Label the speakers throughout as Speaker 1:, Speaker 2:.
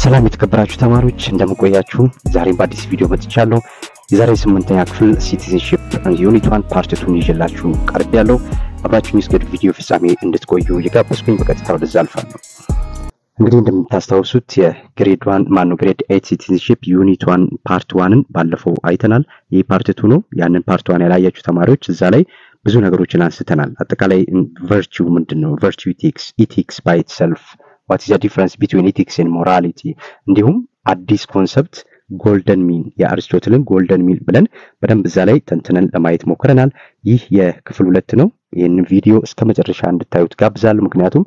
Speaker 1: ሰላም የተከበራችሁ ተማሪዎች እንደምቆያችሁ ዛሬም በአዲስ ቪዲዮ መጥቻለሁ። የዛሬ 8ኛ ክፍል ሲቲዝንሺፕ ዩኒት 1 ፓርት 2 ይዤላችሁ ቀርቤያለሁ። አብራችሁኝ እስከ ቪዲዮ ፍጻሜ እንድትቆዩ የጋበዝኩኝ በቀጥታ ወደዛ አልፋለሁ። እንግዲህ እንደምታስታውሱት የግሬድ 8 ሲቲዝንሺፕ ዩኒት 1 ፓርት 1ን ባለፈው አይተናል። ይህ ፓርት 2 ነው። ያንን ፓርት 1 ያላያችሁ ተማሪዎች እዛ ላይ ብዙ ነገሮችን አንስተናል። አጠቃላይ ቨርቹ ምንድነው? ቨርቹ ኢቲክስ ባይ ኢትሰልፍ what is the difference between ethics and morality እንዲሁም አዲስ ኮንሰፕት ጎልደን ሚን የአሪስቶትልን ጎልደን ሚን ብለን በደንብ እዛ ላይ ተንትነን ለማየት ሞክረናል። ይህ የክፍል 2 ነው። ይሄን ቪዲዮ እስከመጨረሻ እንድታዩት ጋብዛለሁ። ምክንያቱም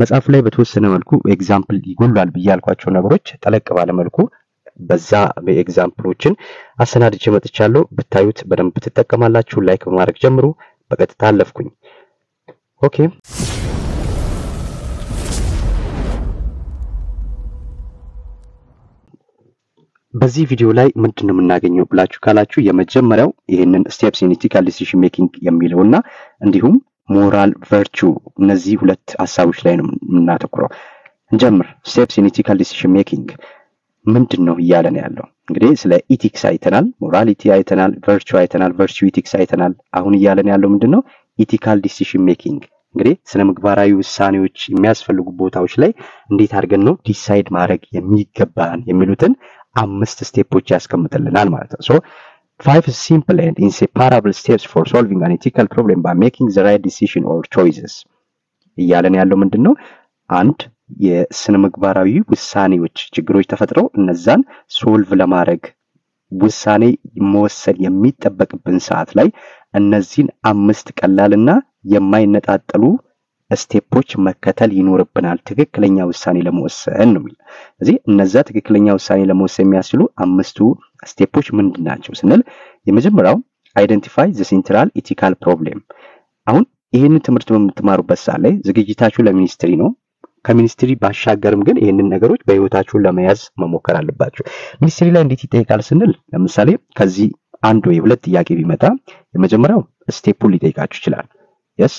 Speaker 1: መጽሐፉ ላይ በተወሰነ መልኩ ኤግዛምፕል ይጎላል ብያልኳቸው ነገሮች ጠለቅ ባለ መልኩ በዛ በኤግዛምፕሎችን አሰናድቼ መጥቻለሁ። ብታዩት በደንብ ትጠቀማላችሁ። ላይክ በማድረግ ጀምሩ። በቀጥታ አለፍኩኝ። ኦኬ በዚህ ቪዲዮ ላይ ምንድነው የምናገኘው ብላችሁ ካላችሁ የመጀመሪያው ይሄንን ስቴፕስ ኢን ኢቲካል ዲሲዥን ሜኪንግ የሚለውና እንዲሁም ሞራል ቨርቹ እነዚህ ሁለት ሐሳቦች ላይ ነው የምናተኩረው። እንጀምር። ስቴፕስ ኢን ኢቲካል ዲሲዥን ሜኪንግ ምንድነው እያለን ያለው? እንግዲህ ስለ ኢቲክስ አይተናል፣ ሞራሊቲ አይተናል፣ ቨርቹ አይተናል፣ ቨርቹ ኢቲክስ አይተናል። አሁን እያለን ያለው ምንድነው? ኢቲካል ዲሲዥን ሜኪንግ እንግዲህ ስነ ምግባራዊ ውሳኔዎች የሚያስፈልጉ ቦታዎች ላይ እንዴት አድርገን ነው ዲሳይድ ማድረግ የሚገባን የሚሉትን 5 ስቴፖች ያስቀምጥልናል ማለት ነው። So 5 simple and inseparable steps for solving an ethical problem by making the right decision or choices እያለን ያለው ምንድነው? አንድ የስነ ምግባራዊ ውሳኔዎች ችግሮች ተፈጥረው እነዛን ሶልቭ ለማድረግ ውሳኔ መወሰን የሚጠበቅብን ሰዓት ላይ እነዚህን 5 ቀላልና የማይነጣጠሉ ስቴፖች መከተል ይኖርብናል ትክክለኛ ውሳኔ ለመወሰን ነው የሚለው። ስለዚህ እነዛ ትክክለኛ ውሳኔ ለመወሰን የሚያስችሉ 5ቱ ስቴፖች ምንድናቸው ስንል የመጀመሪያው አይደንቲፋይ ዘ ሴንትራል ኢቲካል ፕሮብሌም። አሁን ይሄንን ትምህርት በምትማሩበት ሰዓት ላይ ዝግጅታችሁ ለሚኒስትሪ ነው። ከሚኒስትሪ ባሻገርም ግን ይሄንን ነገሮች በህይወታችሁ ለመያዝ መሞከር አለባችሁ። ሚኒስትሪ ላይ እንዴት ይጠይቃል ስንል ለምሳሌ ከዚህ አንድ ወይ ሁለት ጥያቄ ቢመጣ የመጀመሪያው ስቴፑን ሊጠይቃችሁ ይችላል። yes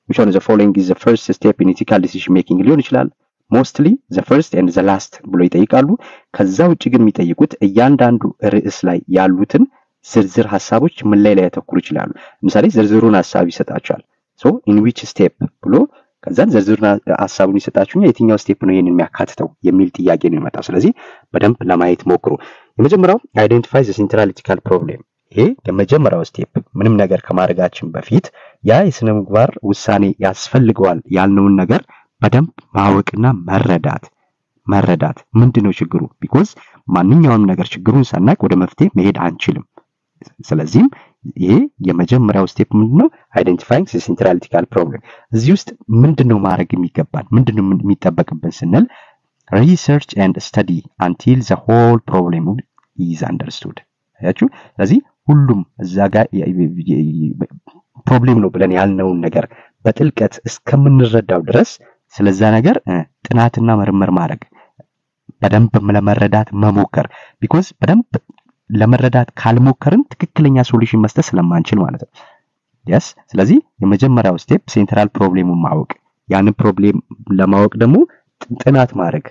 Speaker 1: which one of the following is the first step in ethical decision making ሊሆን ይችላል። mostly the first and the last ብሎ ይጠይቃሉ። ከዛ ውጪ ግን የሚጠይቁት እያንዳንዱ ርዕስ ላይ ያሉትን ዝርዝር ሐሳቦች ምን ላይ ያተኩሩ ይችላሉ። ለምሳሌ ዝርዝሩን ሐሳብ ይሰጣቸዋል። so in which step ብሎ ከዛን ዝርዝሩን ሐሳቡን ይሰጣችሁኛ የትኛው ስቴፕ ነው ይሄንን የሚያካትተው የሚል ጥያቄ ነው የሚመጣው። ስለዚህ በደንብ ለማየት ሞክሩ። የመጀመሪያው identify the central ethical problem ይሄ የመጀመሪያው ስቴፕ ምንም ነገር ከማድረጋችን በፊት ያ የስነ ምግባር ውሳኔ ያስፈልገዋል ያልነውን ነገር በደንብ ማወቅና መረዳት ምንድነው ችግሩ? because ማንኛውም ነገር ችግሩን ሳናቅ ወደ መፍትሄ መሄድ አንችልም። ስለዚህም ይሄ የመጀመሪያው ስቴፕ ምንድነው? identifying the central ethical problem። እዚህ ውስጥ ምንድነው ማድረግ የሚገባን ምንድነው የሚጠበቅብን ስንል research and study until the whole problem is understood። አያችሁ? ስለዚህ ሁሉም እዛ ጋር ፕሮብሌም ነው ብለን ያልነውን ነገር በጥልቀት እስከምንረዳው ድረስ ስለዛ ነገር ጥናትና ምርምር ማድረግ በደንብ ለመረዳት መሞከር because በደንብ ለመረዳት ካልሞከርን ትክክለኛ ሶሉሽን መስጠት ስለማንችል ማለት ነው። yes ስለዚህ የመጀመሪያው ስቴፕ ሴንትራል ፕሮብሌሙን ማወቅ፣ ያንን ፕሮብሌም ለማወቅ ደግሞ ጥናት ማድረግ፣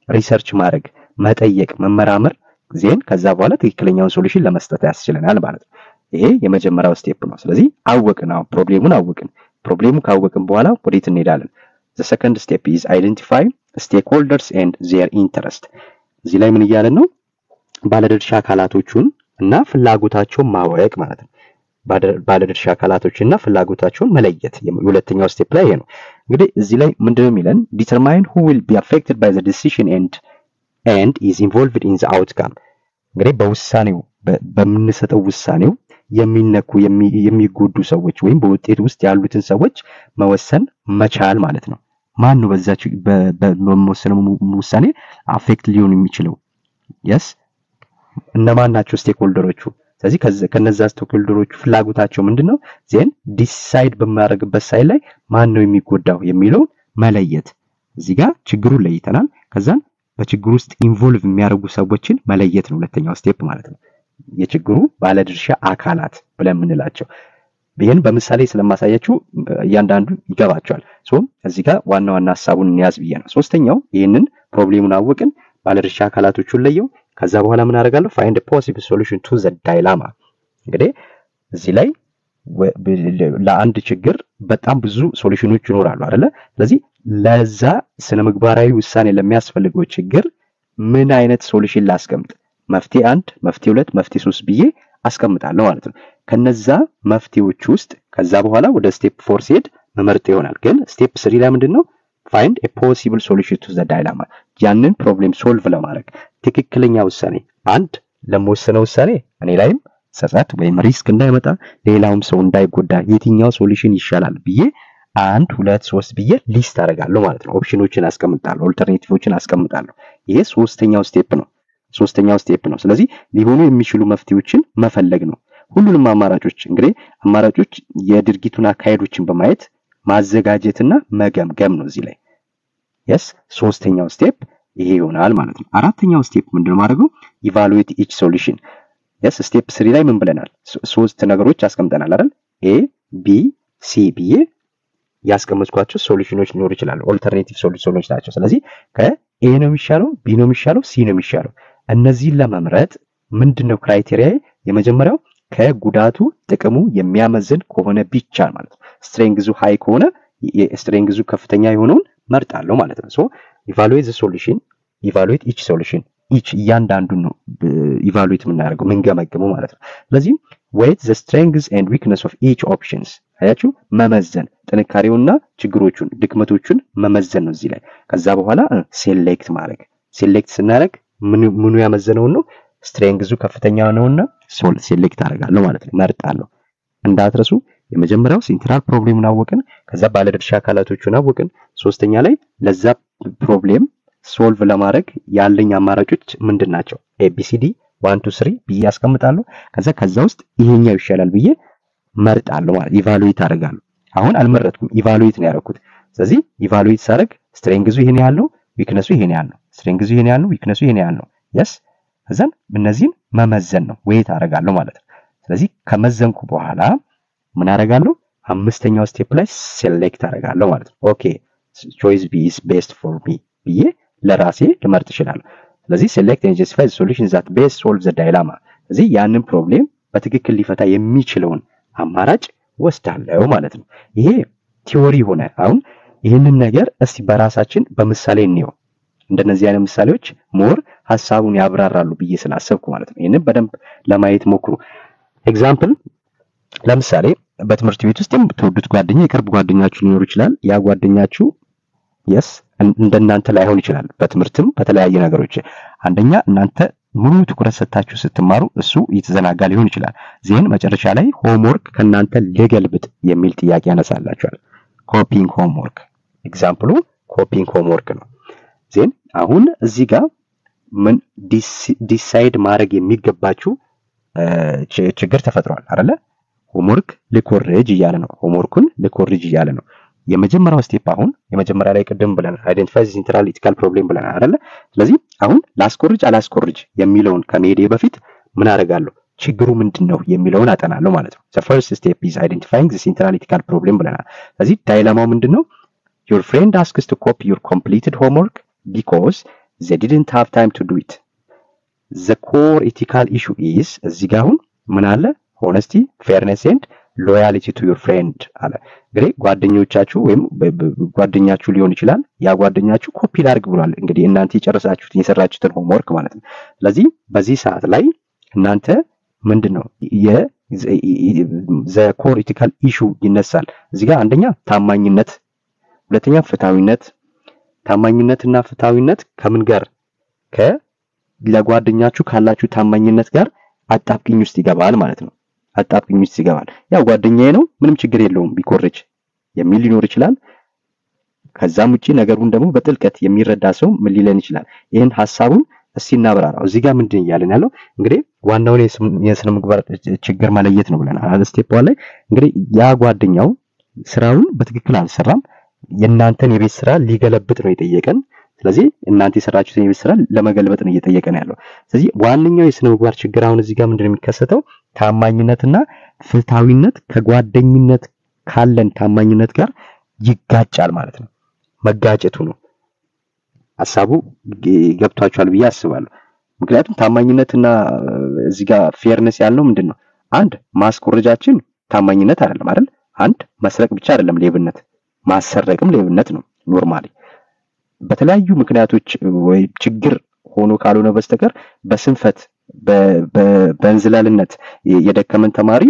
Speaker 1: ሪሰርች ማድረግ፣ መጠየቅ፣ መመራመር ዜን ከዛ በኋላ ትክክለኛውን ሶሉሽን ለመስጠት ያስችለናል ማለት ነው። ይሄ የመጀመሪያው ስቴፕ ነው። ስለዚህ አወቅን፣ ፕሮብሌሙን አወቅን። ፕሮብሌሙ ካወቅን በኋላ ወዴት እንሄዳለን? the second step is identify stakeholders and their interest። እዚህ ላይ ምን እያለን ነው? ባለድርሻ አካላቶቹን እና ፍላጎታቸውን ማወቅ ማለት ነው። ባለድርሻ አካላቶችና ፍላጎታቸውን መለየት የሁለተኛው ስቴፕ ላይ ነው። እንግዲህ እዚህ ላይ ምንድነው የሚለን? determine who will be affected by the decision and is involved in the outcome። እንግዲህ በውሳኔው በምንሰጠው ውሳኔው የሚነኩ የሚጎዱ ሰዎች ወይም በውጤት ውስጥ ያሉትን ሰዎች መወሰን መቻል ማለት ነው። ማን ነው በዛች በመወሰነው ውሳኔ አፌክት ሊሆን የሚችለው? yes እነማን ናቸው ስቴክሆልደሮቹ? ስለዚህ ከነዛ ስቴክሆልደሮቹ ፍላጎታቸው ምንድነው? ዜን ዲሳይድ በማድረግበት ሳይ ላይ ማን ነው የሚጎዳው የሚለውን መለየት። እዚህ ጋር ችግሩን ለይተናል። ከዛን በችግሩ ውስጥ ኢንቮልቭ የሚያደርጉ ሰዎችን መለየት ነው ሁለተኛው ስቴፕ ማለት ነው። የችግሩ ባለድርሻ አካላት ብለን ምንላቸው ይሄን በምሳሌ ስለማሳያችሁ እያንዳንዱ ይገባቸዋል። ሶ እዚህ ጋር ዋና ሐሳቡን እንያዝ ብዬ ነው። ሶስተኛው ይሄንን ፕሮብሌሙን አወቅን ባለድርሻ አካላቶቹን ለየው። ከዛ በኋላ ምን አደርጋለሁ? find a possible solution to the dilemma። እንግዲህ እዚህ ላይ ለአንድ ችግር በጣም ብዙ ሶሉሽኖች ይኖራሉ አይደለ? ስለዚህ ለዛ ስነ ምግባራዊ ውሳኔ ለሚያስፈልገው ችግር ምን አይነት ሶሉሽን ላስቀምጥ? መፍትሄ 1፣ መፍትሄ 2፣ መፍትሄ 3 ብዬ አስቀምጣለሁ ማለት ነው። ከነዛ መፍትሄዎች ውስጥ ከዛ በኋላ ወደ ስቴፕ 4 ሲሄድ መመርጥ ይሆናል። ግን ስቴፕ 3 ላይ ምንድነው? find a possible solution to the dilemma። ያንን ፕሮብሌም ሶልቭ ለማድረግ ትክክለኛ ውሳኔ አንድ ለመወሰነው ውሳኔ እኔ ላይም ጸጸት ወይም ሪስክ እንዳይመጣ ሌላውም ሰው እንዳይጎዳ የትኛው ሶሉሽን ይሻላል ብዬ 1 2 3 ብዬ ሊስት አደርጋለሁ ማለት ነው። ኦፕሽኖችን አስቀምጣለሁ፣ ኦልተርኔቲቮችን አስቀምጣለሁ። ይሄ ሶስተኛው ስቴፕ ነው። ስለዚህ ሊሆኑ የሚችሉ መፍትሄዎችን መፈለግ ነው። ሁሉንም አማራጮች እንግዲህ አማራጮች የድርጊቱን አካሄዶችን በማየት ማዘጋጀትና መገምገም ነው እዚህ ላይ። ሶስተኛው ስቴፕ ይሄ ይሆናል ማለት ነው። አራተኛው ስቴፕ ምንድነው ማድረገው? ኢቫሉዌት ኢች ሶሉሽን። ስቴፕ 3 ላይ ምን ብለናል? ሶስት ነገሮች አስቀምጠናል አይደል? ኤ ቢ ሲ ብዬ ያስቀመጥኳቸው ሶሉሽኖች ሊኖር ይችላል። ኦልተርኔቲቭ ሶሉሽኖች ናቸው። ስለዚህ ከኤ ነው የሚሻለው፣ ቢ ነው የሚሻለው፣ ሲ ነው የሚሻለው። እነዚህን ለመምረጥ ምንድነው ክራይቴሪያ? የመጀመሪያው ከጉዳቱ ጥቅሙ የሚያመዝን ከሆነ ብቻ ማለት ነው። ስትሬንግዙ ሃይ ከሆነ ስትሬንግዙ ከፍተኛ የሆነውን መርጣለሁ ማለት ነው። ሶ ኢቫሉዌት ዘ ሶሉሽን፣ ኢቫሉዌት ኢች ሶሉሽን። ኢች እያንዳንዱን ነው ኢቫሉዌት የምናደርገው የምንገመግመው ማለት ነው። ስለዚህ ዌይት ዘ ስትሬንግዝ ኤንድ ዊክነስ ኦፍ ኢች ኦፕሽንስ። አያችሁ፣ መመዘን ጥንካሬውና ችግሮቹን ድክመቶቹን መመዘን ነው እዚህ ላይ። ከዛ በኋላ ሴሌክት ማድረግ። ሴሌክት ስናደርግ ምኑ ያመዘነውን ነው? ስትሬንግዙ ከፍተኛ ነውና ሴሌክት አደርጋለሁ ማለት ነው፣ መርጣለሁ። እንዳትረሱ የመጀመሪያው ሴንትራል ፕሮብሌሙን አወቅን፣ ከዛ ባለድርሻ አካላቶቹን አወቅን። ሶስተኛ ላይ ለዛ ፕሮብሌም ሶልቭ ለማድረግ ያለኝ አማራጮች ምንድናቸው? ኤቢሲዲ 1 2 3 ብዬ አስቀምጣለሁ። ከዛ ውስጥ ይሄኛው ይሻላል ብዬ መርጣለሁ ማለት ኢቫሉዌት አደርጋለሁ። አሁን አልመረጥኩም፣ ኢቫሉዌት ነው ያደረኩት። ስለዚህ ኢቫሉዌት ሳደርግ ስትሬንግዙ ይሄን ያህል ነው፣ ዊክነሱ ይሄን ያህል ነው። ስትሬንግዙ ይሄን ያህል ነው፣ ዊክነሱ ይሄን ያህል ነው። ከዛን እነዚህን መመዘን ነው፣ ዌይት አደርጋለሁ ማለት ነው። ስለዚህ ከመዘንኩ በኋላ ምን አደርጋለሁ? አምስተኛው ስቴፕ ላይ ሴሌክት አደርጋለሁ ማለት ነው። ኦኬ ቾይስ ቢ ኢዝ ቤስት ፎር ሚ ብዬ ለራሴ ልመርጥ ይችላል። ስለዚህ ሴሌክት ኤንድ ጀስቲፋይ ዘ ሶሉሽን ዛት ቤስት ሶልቭ ዘ ዳይላማ። ስለዚህ ያንን ፕሮብሌም በትክክል ሊፈታ የሚችለውን አማራጭ ወስዳለሁ ማለት ነው። ይሄ ቲዮሪ ሆነ። አሁን ይህንን ነገር እስቲ በራሳችን በምሳሌ እንየው። እንደነዚህ አይነት ምሳሌዎች ሞር ሐሳቡን ያብራራሉ ብዬ ስላሰብኩ ማለት ነው። ይሄንን በደንብ ለማየት ሞክሩ። ኤግዛምፕል፣ ለምሳሌ በትምህርት ቤት ውስጥ የምትወዱት ጓደኛ የቅርብ ጓደኛችሁ ሊኖር ይችላል። ያ ጓደኛችሁ እንደናንተ ላይሆን ይችላል። በትምህርትም በተለያየ ነገሮች አንደኛ እናንተ ሙሉ ትኩረት ሰጣችሁ ስትማሩ እሱ እየተዘናጋ ሊሆን ይችላል። ዜን መጨረሻ ላይ ሆምወርክ ከናንተ ሊገልብጥ የሚል ጥያቄ ያነሳላችኋል። ኮፒንግ ሆምወርክ፣ ኤግዛምፕሉ ኮፒንግ ሆምወርክ ነው። ዜን አሁን እዚህ ጋር ምን ዲሳይድ ማድረግ የሚገባችሁ ችግር ተፈጥሯል አይደለ? ሆምወርክ ልኮርጅ እያለ ነው። ሆምወርኩን ልኮርጅ እያለ ነው። የመጀመሪያው ስቴፕ አሁን የመጀመሪያ ላይ ቅድም ብለናል፣ አይደንቲፋይ ዘ ሴንትራል ኢቲካል ፕሮብሌም ብለናል አይደለ? ስለዚህ አሁን ላስኮርጅ አላስኮርጅ የሚለውን ከመሄዴ በፊት ምን አደርጋለሁ? ችግሩ ምንድነው የሚለውን አጠናለሁ ማለት ነው። the first step is identifying the central ethical problem ብለናል። ስለዚህ ዳይላማው ምንድነው? your friend asks to copy your completed homework because they didn't have time to do it. the core ethical issue is እዚህ ጋር አሁን ምን አለ? honesty, fairness and loyalty to your friend አለ። እንግዲህ ጓደኞቻችሁ ወይም ጓደኛችሁ ሊሆን ይችላል። ያ ጓደኛችሁ ኮፒ ላድርግ ብሏል። እንግዲህ እናንተ የጨረሳችሁትን የሰራችሁትን ሆምወርክ ማለት ነው። ስለዚህ በዚህ ሰዓት ላይ እናንተ ምንድነው the core ethical issue ይነሳል። እዚህ ጋር አንደኛ ታማኝነት፣ ሁለተኛ ፍትሃዊነት። ታማኝነትና ፍትሃዊነት ከምን ጋር? ለጓደኛችሁ ካላችሁ ታማኝነት ጋር አጣብቂኝ ውስጥ ይገባል ማለት ነው። አጣብቂኝ ውስጥ ይገባል። ያው ጓደኛዬ ነው ምንም ችግር የለውም ቢኮርጅ የሚል ሊኖር ይችላል። ከዛም ውጪ ነገሩን ደግሞ በጥልቀት የሚረዳ ሰው ምን ሊለን ይችላል? ይሄን ሐሳቡን እስቲ እናብራራው። እዚህ ጋር ምንድን ያለን ያለው እንግዲህ ዋናውን የስነ ምግባር ችግር መለየት ነው ብለናል። ስቴፕ 1 ላይ እንግዲህ ያ ጓደኛው ስራውን በትክክል አልሰራም፣ የእናንተን የቤት ስራ ሊገለብጥ ነው የጠየቀን። ስለዚህ እናንተ የሰራችሁትን የቤት ስራ ለመገልበጥ ነው እየጠየቀን ያለው። ስለዚህ ዋንኛው የስነ ምግባር ችግር አሁን እዚህ ጋር ምንድነው የሚከሰተው? ታማኝነትና ፍትሃዊነት ከጓደኝነት ካለን ታማኝነት ጋር ይጋጫል ማለት ነው። መጋጨቱ ነው። ሐሳቡ ገብቷችኋል ብዬ አስባለሁ። ምክንያቱም ታማኝነትና እዚህ ጋር ፌርነስ ያለው ምንድነው? አንድ ማስኮረጃችን ታማኝነት አይደለም አይደል? አንድ መስረቅ ብቻ አይደለም ሌብነት፣ ማሰረቅም ሌብነት ነው። ኖርማሊ በተለያዩ ምክንያቶች ወይ ችግር ሆኖ ካልሆነ በስተቀር በስንፈት በእንዝላልነት የደከመን ተማሪ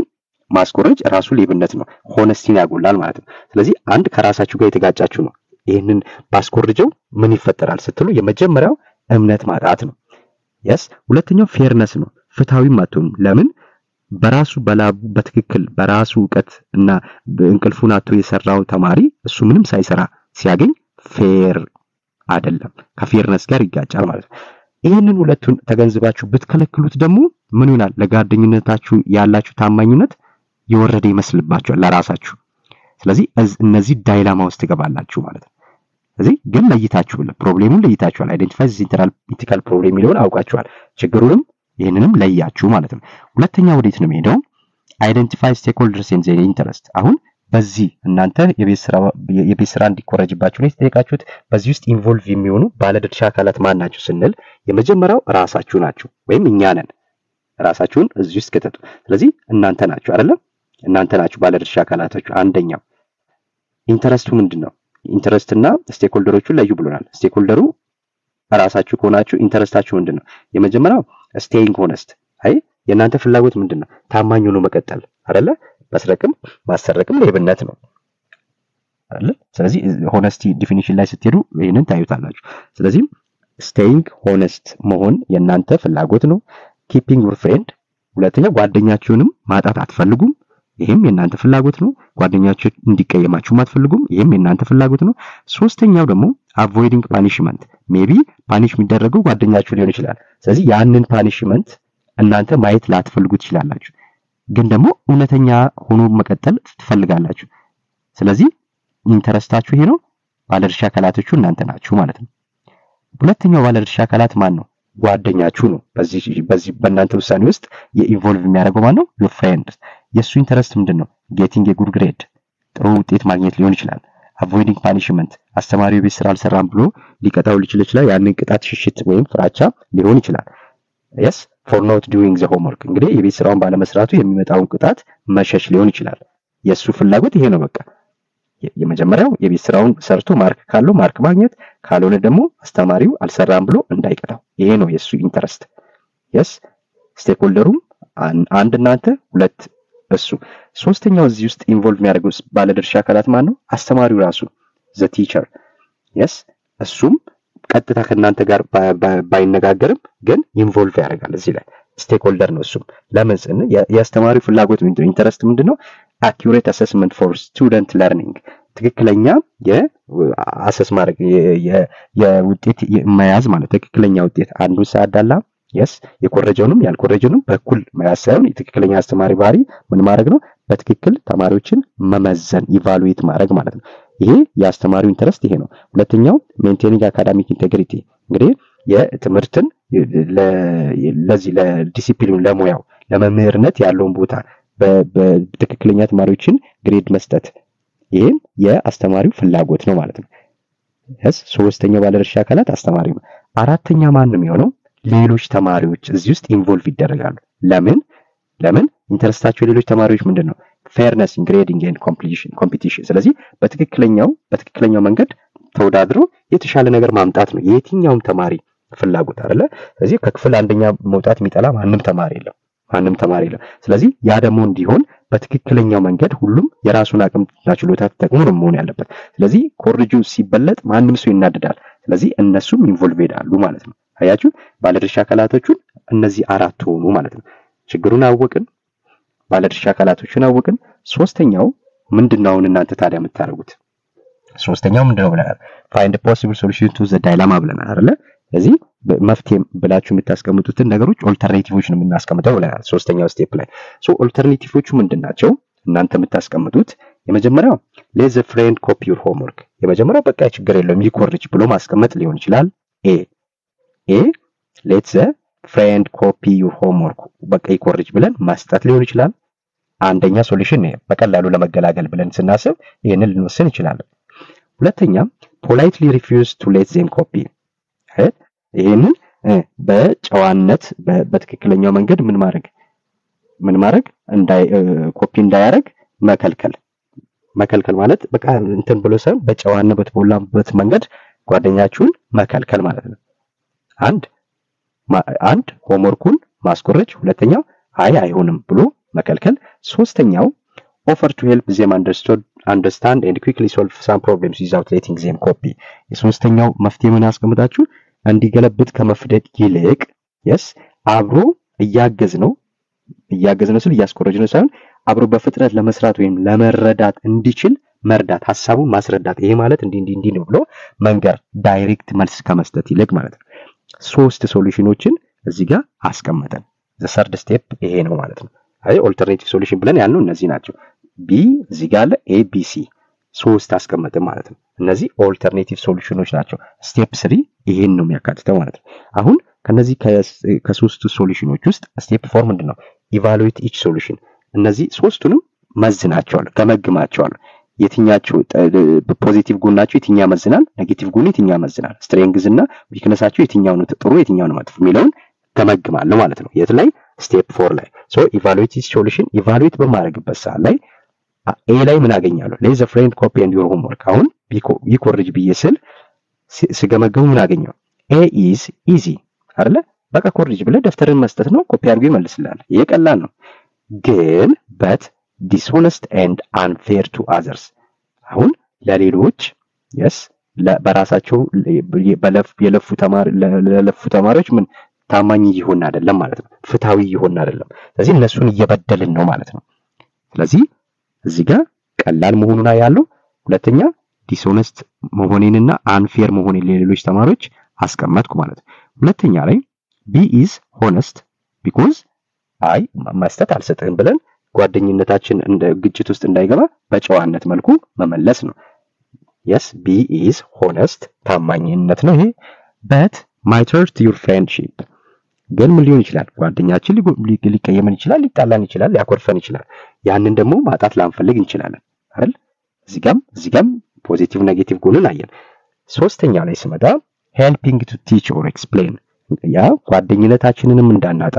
Speaker 1: ማስኮረጅ ራሱ ሌብነት ነው። ሆነስቲን ያጎላል ማለት ነው። ስለዚህ አንድ ከራሳችሁ ጋር የተጋጫችሁ ነው። ይሄንን ባስኮርጀው ምን ይፈጠራል ስትሉ የመጀመሪያው እምነት ማጣት ነው። yes ሁለተኛው ፌርነስ ነው። ፍትሃዊም አትሆኑም። ለምን? በራሱ በላቡ በትክክል በራሱ ዕውቀት እና እንቅልፉን አጥቶ የሰራው ተማሪ እሱ ምንም ሳይሰራ ሲያገኝ ፌር አይደለም፣ ከፌርነስ ጋር ይጋጫል ማለት ነው። ይሄንን ሁለቱን ተገንዝባችሁ ብትከለክሉት ደግሞ ምን ይሆናል? ለጓደኝነታችሁ ያላችሁ ታማኝነት የወረደ ይመስልባችኋል ለራሳችሁ። ስለዚህ እነዚህ ዳይላማ ውስጥ ትገባላችሁ ማለት ነው። ስለዚህ ግን ለይታችሁ ፕሮብሌሙን ለይታችኋል። አይደንቲፋይ ሴንትራል ኢቲካል ፕሮብሌም የሚለውን አውቃችኋል። ችግሩንም ይሄንንም ለያችሁ ማለት ነው። ሁለተኛ ወዴት ነው የሚሄደው? አይደንቲፋይ ስቴክሆልደርስ ኤንድ ዜር ኢንተረስት። አሁን በዚህ እናንተ የቤት ስራ እንዲኮረጅባችሁ ነው የተጠየቃችሁት። በዚህ ውስጥ ኢንቮልቭ የሚሆኑ ባለድርሻ አካላት ማን ናቸው ስንል የመጀመሪያው ራሳችሁ ናችሁ ወይም እኛ ነን። ራሳችሁን እዚህ ውስጥ ከተቱ። ስለዚህ እናንተ ናችሁ አይደለም? እናንተ ናችሁ ባለድርሻ አካላታችሁ። አንደኛው ኢንተረስቱ ምንድነው? ኢንተረስትና ስቴክሆልደሮቹን ለዩ ብሎናል። ስቴክሆልደሩ ራሳችሁ ከሆናችሁ ኢንተረስታችሁ ምንድነው? የመጀመሪያው ስቴይንግ ሆነስት። አይ የእናንተ ፍላጎት ምንድነው? ታማኝ ሆኖ መቀጠል አይደለ? መስረቅም ማሰረቅም ሌብነት ነው አይደል? ስለዚህ ሆነስቲ ዲፊኒሽን ላይ ስትሄዱ ይሄንን ታዩታላችሁ። ስለዚህ ስቴይንግ ሆነስት መሆን የእናንተ ፍላጎት ነው። ኪፒንግ ዩር ፍሬንድ፣ ሁለተኛው ጓደኛችሁንም ማጣት አትፈልጉም። ይሄም የእናንተ ፍላጎት ነው። ጓደኛችሁ እንዲቀየማችሁ አትፈልጉም። ይሄም የእናንተ ፍላጎት ነው። ሶስተኛው ደግሞ አቮይዲንግ ፓኒሽመንት። ሜቢ ፓኒሽ የሚደረገው ጓደኛችሁ ሊሆን ይችላል። ስለዚህ ያንን ፓኒሽመንት እናንተ ማየት ላትፈልጉ ትችላላችሁ፣ ግን ደግሞ እውነተኛ ሆኖ መቀጠል ትፈልጋላችሁ። ስለዚህ ኢንተረስታችሁ ይሄ ነው። ባለድርሻ አካላቶቹ እናንተ ናችሁ ማለት ነው። ሁለተኛው ባለድርሻ አካላት ማን ነው? ጓደኛችሁ ነው። በዚህ በእናንተ ውሳኔ ውስጥ የኢንቮልቭ የሚያደርገው ማን ነው? ዩር ፍሬንድ። የሱ ኢንተረስት ምንድነው? ጌቲንግ ኤ ጉድ ግሬድ፣ ጥሩ ውጤት ማግኘት ሊሆን ይችላል። አቮይዲንግ ፓኒሽመንት፣ አስተማሪው ቤት ስራ አልሰራም ብሎ ሊቀጣው ይችላል። ያንን ቅጣት ሽሽት ወይም ፍራቻ ሊሆን ይችላል። yes for not doing the homework፣ እንግዲህ የቤት ስራውን ባለመስራቱ የሚመጣውን ቅጣት መሸሽ ሊሆን ይችላል። የሱ ፍላጎት ይሄ ነው። በቃ የመጀመሪያው የቤት ስራውን ሰርቶ ማርክ ካለው ማርክ ማግኘት፣ ካልሆነ ደግሞ አስተማሪው አልሰራም ብሎ እንዳይቀጣው። ይሄ ነው የሱ ኢንተረስት። yes ስቴክሆልደሩም አንድ እናንተ፣ ሁለት እሱ። ሶስተኛው እዚህ ውስጥ ኢንቮልቭ የሚያደርገው ባለድርሻ አካላት ማን ነው? አስተማሪው ራሱ the teacher። yes እሱም ቀጥታ ከናንተ ጋር ባይነጋገርም ግን ኢንቮልቭ ያደርጋል እዚህ ላይ ስቴክሆልደር ነው እሱም። ለምን ስን የአስተማሪው ፍላጎት ምንድነው? ኢንተረስት ምንድነው? አኪዩሬት አሰስመንት ፎር ስቱደንት ለርኒንግ፣ ትክክለኛ የአሰስ ማድረግ የውጤት መያዝ ማለት ትክክለኛ ውጤት አንዱ ሳያዳላ yes የኮረጀውንም ያልኮረጀውንም በኩል መያዝ ሳይሆን የትክክለኛ አስተማሪ ባህሪ ምን ማድረግ ነው? በትክክል ተማሪዎችን መመዘን ኢቫሉዌት ማድረግ ማለት ነው። ይሄ የአስተማሪው ኢንተረስት ይሄ ነው። ሁለተኛው ሜንቴኒንግ አካዳሚክ ኢንቴግሪቲ፣ እንግዲህ የትምህርትን ለዚህ ለዲሲፕሊን ለሙያው ለመምህርነት ያለውን ቦታ በትክክለኛ ተማሪዎችን ግሬድ መስጠት፣ ይሄም የአስተማሪው ፍላጎት ነው ማለት ነው። yes ሶስተኛው ባለድርሻ አካላት አስተማሪው ነው። አራተኛ ማን ነው የሚሆነው? ሌሎች ተማሪዎች እዚህ ውስጥ ኢንቮልቭ ይደረጋሉ። ለምን ኢንተረስታቸው ሌሎች ተማሪዎች ምንድነው? ፌርነስ ኢን ግሬዲንግ ኤንድ ኮምፒቲሽን። ስለዚህ በትክክለኛው መንገድ ተወዳድሮ የተሻለ ነገር ማምጣት ነው የትኛውም ተማሪ ፍላጎት አይደለ? ስለዚህ ከክፍል አንደኛ መውጣት የሚጠላ ማንም ተማሪ የለም። ስለዚህ ያ ደግሞ እንዲሆን በትክክለኛው መንገድ ሁሉም የራሱን አቅምና ችሎታ ተጠቅሞ ነው መሆን ያለበት። ስለዚህ ኮርጁ ሲበለጥ ማንም ሰው ይናደዳል። ስለዚህ እነሱም ኢንቮልቭ ይዳሉ ማለት ነው። አያችሁ፣ ባለድርሻ አካላቶቹን እነዚህ አራት ሆኑ ማለት ነው። ችግሩን አወቅን፣ ባለድርሻ አካላቶቹን አወቅን። ሶስተኛው ምንድነው? እናንተ ታዲያ የምታደርጉት ሶስተኛው ምንድነው ብለናል? ፋይንድ ፖሲብል ሶሉሽን ቱ ዘ ዳይላማ ብለናል አይደለ? ስለዚህ መፍትሄ ብላችሁ የምታስቀምጡትን ነገሮች ኦልተርኔቲቮች ነው የምናስቀምጠው ብለናል ሶስተኛው ስቴፕ ላይ። ኦልተርኔቲቮቹ ምንድናቸው? እናንተ የምታስቀምጡት የመጀመሪያው ሌት ዘ ፍሬንድ ኮፒ ዩር ሆምወርክ። የመጀመሪያው በቃ ችግር የለውም ይኮርጅ ብሎ ማስቀመጥ ሊሆን ይችላል። ኤ ሌት ዘ ፍሬንድ ኮፒ ዩር ሆምወርክ፣ በቃ ይኮርጅ ብለን ማስጣት ሊሆን ይችላል። አንደኛ ሶሉሽን ነው። በቀላሉ ለመገላገል ብለን ስናስብ ይሄንን ልንወስን ይችላል። ሁለተኛ ፖላይትሊ ሪፊውዝ ቱ ሌት ዜም ኮፒ፣ ይሄንን በጨዋነት በትክክለኛው መንገድ ምን ማድረግ ኮፒ እንዳያረግ መከልከል ማለት በቃ እንትን ብሎ ሳይሆን በጨዋነት በተሞላበት መንገድ ጓደኛችሁን መከልከል ማለት ነው። አንድ ሆምወርኩን ማስቆረጥ፣ ሁለተኛው አይሆንም ብሎ መከልከል፣ ሶስተኛው offer to help them understand and quickly solve some problems without letting them copy። የሶስተኛው መፍትሄ ምን ያስቀምጣችሁ እንዲገለብጥ ከመፍደድ ይልቅ አብሮ እያገዝ ነው ስል እያስቆረጅ ነው ሳይሆን አብሮ በፍጥነት ለመስራት ወይም ለመረዳት እንዲችል መርዳት፣ ሐሳቡን ማስረዳት። ይሄ ማለት እንዲህ ነው ብሎ መንገር፣ ዳይሬክት መልስ ከመስጠት ይልቅ ማለት ነው። ሶስት ሶሉሽኖችን እዚህ ጋር አስቀመጠን። the third step ይሄ ነው ማለት ነው። ኦልተርኔቲቭ ሶሉሽን ብለን ያልነው እነዚህ ናቸው። ቢ እዚህ ጋር አለ፣ ኤ ቢ ሲ ሶስት አስቀመጥን ማለት ነው። እነዚህ ኦልተርኔቲቭ ሶሉሽኖች ናቸው። ስቴፕ 3 ይሄን ነው የሚያካትተው ማለት ነው። አሁን ከነዚህ ከሶስቱ ሶሉሽኖች ውስጥ ስቴፕ 4 ምንድነው? ኢቫሉዌት ኢች ሶሉሽን። እነዚህ ሶስቱንም መዝናቸዋለሁ፣ ገመግማቸዋለሁ። የትኛቸው ፖዚቲቭ ጎናቸው የትኛው ያመዝናል፣ ኔጌቲቭ ጎኑ የትኛው ያመዝናል፣ ስትሬንግዝ እና ዊክነሳቸው የትኛው ነው ጥሩ የትኛው ነው መጥፎ የሚለውን ገመግማለሁ ማለት ነው። የት ላይ? ስቴፕ 4 ላይ። ሶ ኢቫሉዌት ኢች ሶሉሽን ኢቫሉዌት በማድረግበት ሰዓት ላይ ኤ ላይ ምን አገኛለሁ? ሌዝ ፍሬንድ ኮፒ ኤንድ ዩር ሆምወርክ። አሁን ቢኮርጅ ብዬ ስል ስገመገሙ ምን አገኘው? ኤ ኢዝ ኢዚ አይደለ? በቃ ኮርጅ ብለህ ደፍተርን መስጠት ነው፣ ኮፒ አድርጎ ይመልስልሃል። ይሄ ቀላል ነው። ግን በት ዲስሆነስት ኤንድ አንፌር ቱ አዘርስ። አሁን ለሌሎች በራሳቸው ለለፉ ተማሪዎች ምን ታማኝ ይሆን አይደለም ማለት ነው። ፍታዊ ይሆን አይደለም። ስለዚህ እነሱን እየበደልን ነው ማለት ነው። ስለዚህ እዚህ ጋር ቀላል መሆኑና ያለው ሁለተኛ ዲስሆነስት መሆኔንና አንፌር መሆኔን ለሌሎች ተማሪዎች አስቀመጥኩ ማለት ነው። ሁለተኛ ላይ ቢ ኢዝ ሆነስት ቢኮዝ መስጠት አልሰጥህም ብለን ጓደኝነታችን እንደ ግጭት ውስጥ እንዳይገባ በጨዋነት መልኩ መመለስ ነው። ቢ ኢዝ ሆነስት ታማኝነት ነው ይሄ። በት might hurt your friendship ግን ምን ሊሆን ይችላል? ጓደኛችን ሊቀየመን ይችላል፣ ሊጣላን ይችላል፣ ሊያኮርፈን ይችላል። ያንን ደግሞ ማጣት ላንፈልግ እንችላለን አይደል? እዚጋም ፖዚቲቭ ኔጌቲቭ ጎንን አየን። ሶስተኛ ላይ ስመጣ helping to teach or explain ያ ጓደኝነታችንንም እንዳናጣ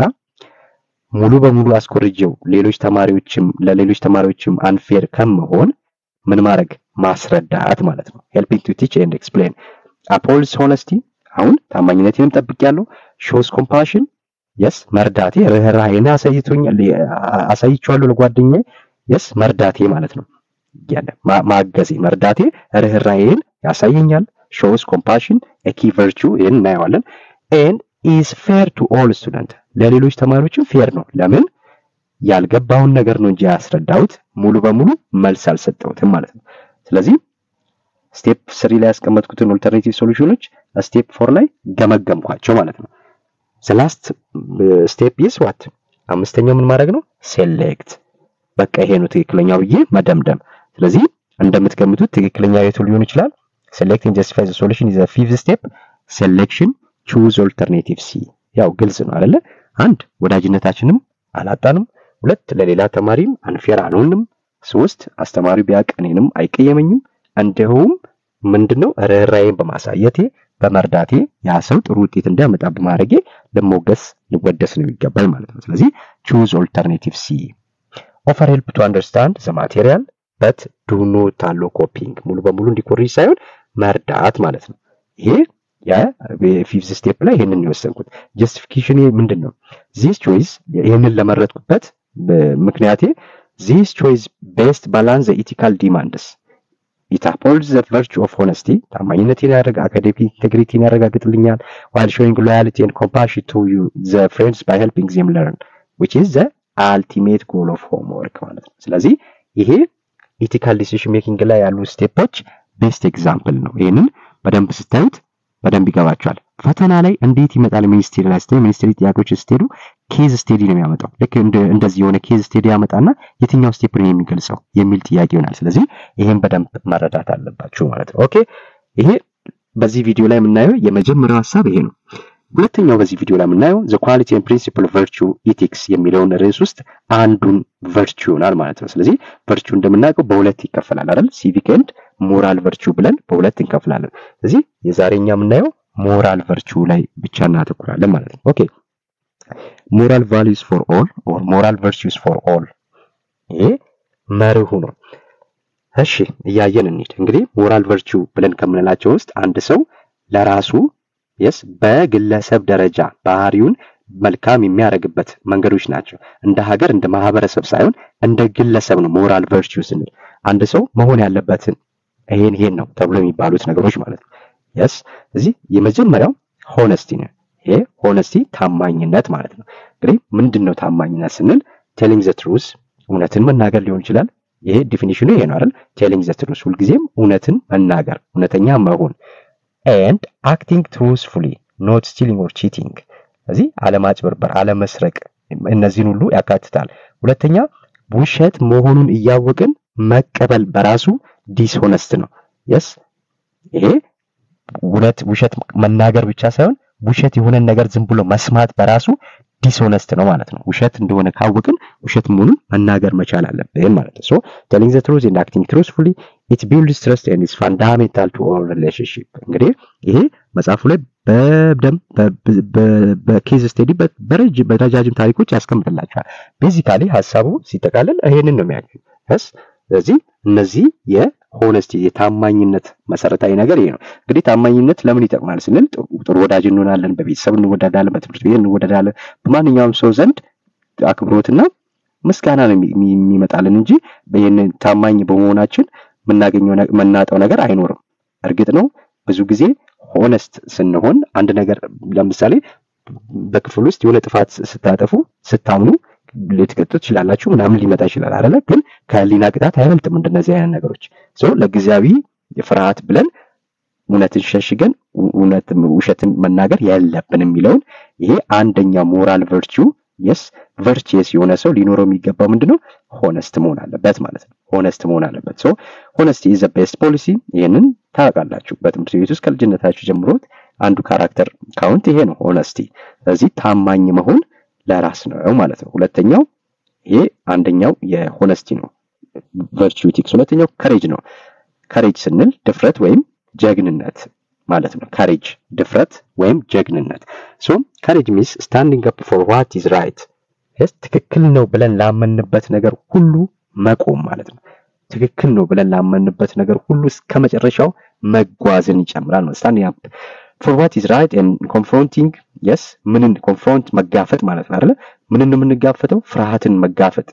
Speaker 1: ሙሉ በሙሉ አስኮርጀው ለሌሎች ተማሪዎችም አንፌር ከመሆን ምን ማድረግ? ማስረዳት ማለት ነው። helping to teach and explain upholds honesty አሁን ታማኝነቴንም ጠብቄያለሁ። shows compassion መርዳቴ ርህራሄን አሳይቻለሁ ለጓደኛዬ መርዳቴ ማለት ነው። ማገዜ መርዳቴ ርህራሄን ያሳየኛል። shows compassion a key virtue ይሄን እናየዋለን። and is fair to all students ለሌሎች ተማሪዎችም ፌር ነው። ለምን? ያልገባውን ነገር ነው እንጂ ያስረዳሁት ሙሉ በሙሉ መልስ አልሰጠሁትም ማለት ነው። ስለዚህ ስቴፕ 3 ላይ ያስቀመጥኩትን ኦልተርኔቲቭ ሶሉሽኖች ስቴፕ 4 ላይ ገመገምኳቸው ማለት ነው። the last step is what? አምስተኛው ምን ማድረግ ነው? ሴሌክት። በቃ ይሄ ነው ትክክለኛው ብዬ መደምደም። ስለዚህ እንደምትገምቱት ትክክለኛ የቱ ሊሆን ይችላል? select and justify the solution is the fifth step. selection choose alternative C። ያው ግልጽ ነው አይደለ? አንድ ወዳጅነታችንም አላጣንም፣ ሁለት ለሌላ ተማሪም አንፌር አልሆንም፣ ሶስት አስተማሪው ቢያውቅ እኔንም አይቀየመኝም፣ እንደውም ምንድነው ርህራሄን በማሳየቴ በመርዳቴ ያ ሰው ጥሩ ውጤት እንዲያመጣ በማድረጌ ልወደስ ነው ይገባል ማለት ነው። ስለዚህ choose alternative C። offer help to understand the material but do not allow copying ሙሉ በሙሉ እንዲኮርጅ ሳይሆን መርዳት ማለት ነው። ይሄ የፊፍዝ ስቴፕ ላይ ይሄንን የወሰንኩት justification ምንድነው? this choice ይሄንን ለመረጥኩበት ምክንያቴ this choice best balance the ethical demands. it upholds the virtue of honesty ታማኝነትን academic integrity ያረጋግጥልኛል while showing loyalty and compassion to the friends by helping them learn which is the ultimate goal of homework ማለት ነው። ስለዚህ ይሄ ethical decision making ላይ ያሉ ስቴፖች ቤስት ኤግዛምፕል ነው። ይሄንን በደንብ ስታዩት በደንብ ይገባችኋል። ፈተና ላይ እንዴት ይመጣል? ሚኒስትሪ ጥያቄዎች ስትሄዱ ኬዝ ስቴዲ ነው የሚያመጣው። ልክ እንደዚህ የሆነ ኬዝ ስቴዲ ያመጣና የትኛው ስቴፕ ነው የሚገልጸው የሚል ጥያቄ ይሆናል። ስለዚህ ይሄን በደንብ መረዳት አለባችሁ ማለት ነው። ኦኬ፣ ይሄ በዚህ ቪዲዮ ላይ የምናየው የመጀመሪያው ሐሳብ ይሄ ነው። ሁለተኛው በዚህ ቪዲዮ ላይ የምናየው the quality and principle of virtue ethics የሚለውን ርዕስ ውስጥ አንዱን ቨርቹ ይሆናል ማለት ነው። ስለዚህ ቨርቹ እንደምናውቀው በሁለት ይከፈላል አይደል? ሲቪክ ኤንድ ሞራል ቨርቹ ብለን በሁለት እንከፍላለን። ስለዚህ የዛሬኛ የምናየው ሞራል ቨርቹ ላይ ብቻ እናተኩራለን ማለት ነው። ኦኬ ሞራል ቫልዩስ ፎር ኦል ኦር ሞራል ቨርቹስ ፎር ኦል ይሄ መርሁ ነው። እሺ እያየን እንሂድ። እንግዲህ ሞራል ቨርቹ ብለን ከምንላቸው ውስጥ አንድ ሰው ለራሱ በግለሰብ ደረጃ ባህሪውን መልካም የሚያደርግበት መንገዶች ናቸው። እንደ ሀገር እንደ ማህበረሰብ ሳይሆን እንደ ግለሰብ ነው ሞራል ቨርቹ ስንል። አንድ ሰው መሆን ያለበትን ይሄን ነው ተብሎ የሚባሉት ነገሮች ማለት ነው። እዚህ የመጀመሪያው ሆነስቲ ነው። ይሄ ሆነስቲ ታማኝነት ማለት ነው። እንግዲህ ምንድነው ታማኝነት ስንል ቴሊንግ ዘ ትሩዝ እውነትን መናገር ሊሆን ይችላል። ይሄ ዲፊኒሽኑ ይሄ ነው አይደል? ቴሊንግ ዘ ትሩዝ ሁልጊዜም እውነትን መናገር እውነተኛ መሆን and acting truthfully not stealing or cheating እዚህ አለማጭበርበር አለመስረቅ እነዚህን ሁሉ ያካትታል። ሁለተኛ ውሸት መሆኑን እያወቅን መቀበል በራሱ ዲስሆነስት ነው። ይሄ ውሸት መናገር ብቻ ሳይሆን ውሸት የሆነ ነገር ዝም ብሎ መስማት በራሱ ዲስሆነስት ነው ማለት ነው። ውሸት እንደሆነ ካወቅን ውሸት መሆኑን መናገር መቻል አለብን ማለት ነው። so telling the truth and acting truthfully it builds trust and is fundamental to all relationship እንግዲህ ይሄ መጽሐፉ ላይ በኬዝ ስቴዲ በረጃጅም ታሪኮች ያስቀምጥላችኋል። ቤዚካሊ ሐሳቡ ሲጠቃለል ይሄንን ነው የሚያገኝ። ስለዚህ እነዚህ የሆነስቲ የታማኝነት መሰረታዊ ነገር ይሄ ነው። እንግዲህ ታማኝነት ለምን ይጠቅማል ስንል ጥሩ ወዳጅ እንሆናለን፣ በቤተሰብ እንወዳዳለን፣ በትምህርት ቤት እንወዳዳለን። በማንኛውም ሰው ዘንድ አክብሮትና ምስጋና ነው የሚመጣልን እንጂ በየነ ታማኝ በመሆናችን መናጣው ነገር አይኖርም። እርግጥ ነው ብዙ ጊዜ ሆነስት ስንሆን አንድ ነገር ለምሳሌ በክፍል ውስጥ የሆነ ጥፋት ስታጠፉ ስታምኑ ልትቀጡ ትችላላችሁ ምናምን ሊመጣ ይችላል አይደለ? ግን ከሊና ቅጣት አይበልጥም እንደነዚህ አይነት ነገሮች። ለጊዜያዊ ፍርሃት ብለን እውነትን ሸሽገን ውሸትን መናገር ያለብን የሚለውን ይሄ አንደኛ ሞራል ቨርቹ ቨርቹስ የሆነ ሰው ሊኖረው የሚገባው ምንድነው? ሆነስት መሆን አለበት ማለት ነው። ሆነስት መሆን አለበት። ሆነስቲ ኢዝ ዘ ቤስት ፖሊሲ። ይሄንን ታውቃላችሁ በትምህርት ቤት ውስጥ ከልጅነታችሁ ጀምሮ አንዱ ካራክተር ካውንት ይሄ ነው ሆነስቲ። ስለዚህ ታማኝ መሆን ለራስ ነው ማለት ነው። ሁለተኛው ይሄ አንደኛው የሆነስቲ ነው ቨርቹ ኢቲክስ። ሁለተኛው ከሬጅ ነው። ከሬጅ ስንል ድፍረት ወይም ጀግንነት ማለት ነው። ከሬጅ ድፍረት ወይም ጀግንነት። ከሬጅ ሚንስ ስታንዲንግ አፕ ፎር ዋት ኢዝ ራይት። ትክክል ነው ብለን ላመንበት ነገር ሁሉ መቆም ማለት ነው። ትክክል ነው ብለን ላመንበት ነገር ሁሉ እስከመጨረሻው መጓዝን ይጨምራል ነው። ስታንዲንግ አፕ for what is right and confronting ምንን ኮንፍሮንት መጋፈጥ ማለት ነው አይደል? ምንን የምንጋፈጠው? ፍርሃትን መጋፈጥ፣